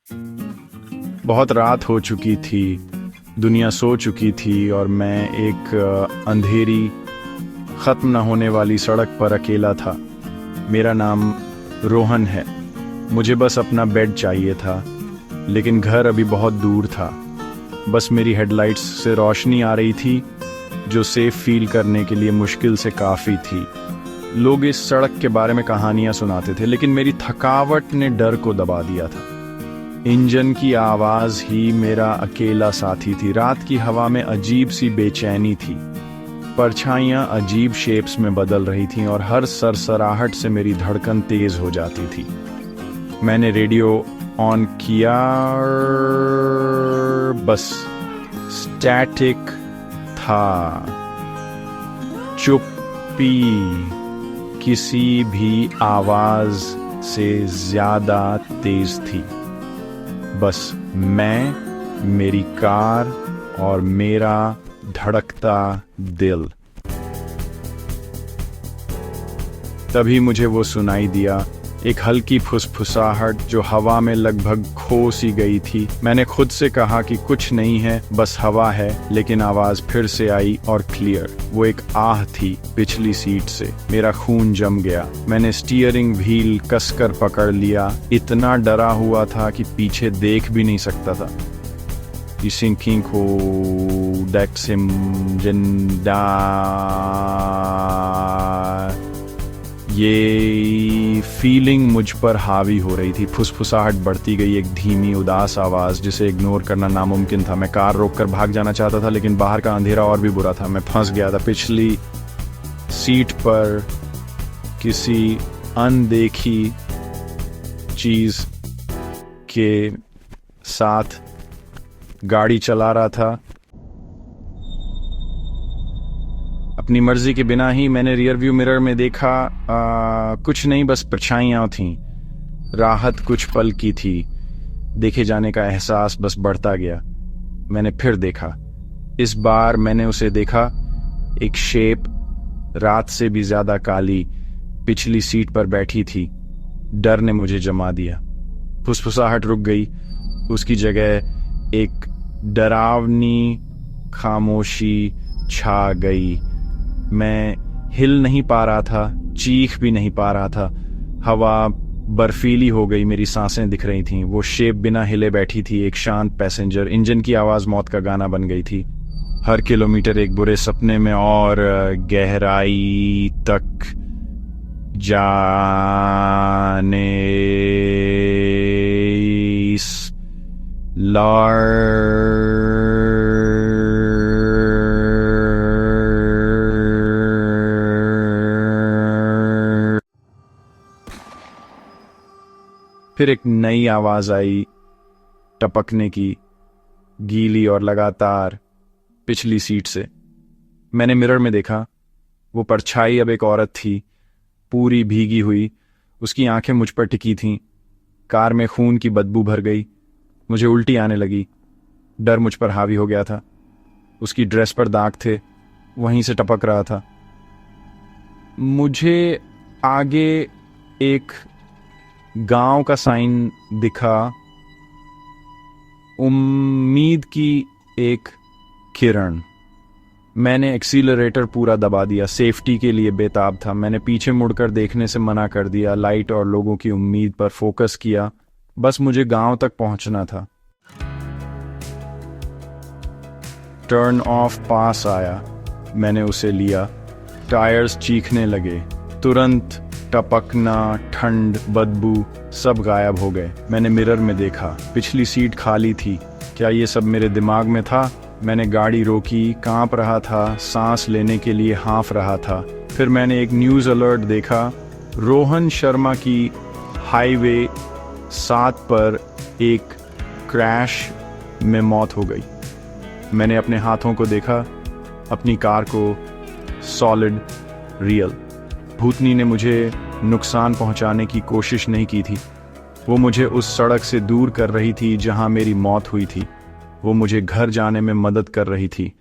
बहुत रात हो चुकी थी, दुनिया सो चुकी थी और मैं एक अंधेरी ख़त्म न होने वाली सड़क पर अकेला था। मेरा नाम रोहन है। मुझे बस अपना बेड चाहिए था, लेकिन घर अभी बहुत दूर था। बस मेरी हेडलाइट्स से रोशनी आ रही थी, जो सेफ फील करने के लिए मुश्किल से काफ़ी थी। लोग इस सड़क के बारे में कहानियाँ सुनाते थे, लेकिन मेरी थकावट ने डर को दबा दिया था। इंजन की आवाज़ ही मेरा अकेला साथी थी। रात की हवा में अजीब सी बेचैनी थी। परछाइयाँ अजीब शेप्स में बदल रही थीं और हर सरसराहट से मेरी धड़कन तेज हो जाती थी। मैंने रेडियो ऑन किया, बस स्टैटिक था, चुप्पी, किसी भी आवाज़ से ज़्यादा तेज थी। बस मैं, मेरी कार और मेरा धड़कता दिल। तभी मुझे वो सुनाई दिया, एक हल्की फुसफुसाहट जो हवा में लगभग खो सी गई थी। मैंने खुद से कहा कि कुछ नहीं है, बस हवा है, लेकिन आवाज़ फिर से आई और क्लियर। वो एक आह थी पिछली सीट से। मेरा खून जम गया। मैंने स्टीयरिंग व्हील कसकर पकड़ लिया। इतना डरा हुआ था कि पीछे देख भी नहीं सकता था। Die sinking Codex Imagenda, ये फीलिंग मुझ पर हावी हो रही थी। फुसफुसाहट बढ़ती गई, एक धीमी उदास आवाज़ जिसे इग्नोर करना नामुमकिन था। मैं कार रोककर भाग जाना चाहता था, लेकिन बाहर का अंधेरा और भी बुरा था। मैं फंस गया था पिछली सीट पर किसी अनदेखी चीज़ के साथ गाड़ी चला रहा था। अपनी मर्जी के बिना ही मैंने रियर व्यू मिरर में देखा, कुछ नहीं, बस परछाइयाँ थीं। राहत कुछ पल की थी। देखे जाने का एहसास बस बढ़ता गया। मैंने फिर देखा। इस बार मैंने उसे देखा, एक शेप रात से भी ज्यादा काली पिछली सीट पर बैठी थी। डर ने मुझे जमा दिया। फुसफुसाहट रुक गई। उसकी जगह एक डरावनी खामोशी छा गई। मैं हिल नहीं पा रहा था, चीख भी नहीं पा रहा था। हवा बर्फीली हो गई, मेरी सांसें दिख रही थीं। वो शेप बिना हिले बैठी थी, एक शांत पैसेंजर। इंजन की आवाज़ मौत का गाना बन गई थी। हर किलोमीटर एक बुरे सपने में और गहराई तक जाने इस फिर एक नई आवाज आई, टपकने की, गीली और लगातार, पिछली सीट से। मैंने मिरर में देखा। वो परछाई अब एक औरत थी, पूरी भीगी हुई। उसकी आंखें मुझ पर टिकी थीं। कार में खून की बदबू भर गई। मुझे उल्टी आने लगी। डर मुझ पर हावी हो गया था। उसकी ड्रेस पर दाग थे, वहीं से टपक रहा था। मुझे आगे एक गांव का साइन दिखा, उम्मीद की एक किरण। मैंने एक्सीलरेटर पूरा दबा दिया, सेफ्टी के लिए बेताब था। मैंने पीछे मुड़कर देखने से मना कर दिया, लाइट और लोगों की उम्मीद पर फोकस किया। बस मुझे गांव तक पहुंचना था। टर्न ऑफ पास आया, मैंने उसे लिया। टायर्स चीखने लगे। तुरंत टपकना, ठंड, बदबू सब गायब हो गए। मैंने मिरर में देखा, पिछली सीट खाली थी। क्या ये सब मेरे दिमाग में था? मैंने गाड़ी रोकी, कांप रहा था, सांस लेने के लिए हाँफ रहा था। फिर मैंने एक न्यूज़ अलर्ट देखा, रोहन शर्मा की हाईवे 7 पर एक क्रैश में मौत हो गई। मैंने अपने हाथों को देखा, अपनी कार को, सॉलिड, रियल। भूतनी ने मुझे नुकसान पहुंचाने की कोशिश नहीं की थी। वो मुझे उस सड़क से दूर कर रही थी जहां मेरी मौत हुई थी। वो मुझे घर जाने में मदद कर रही थी।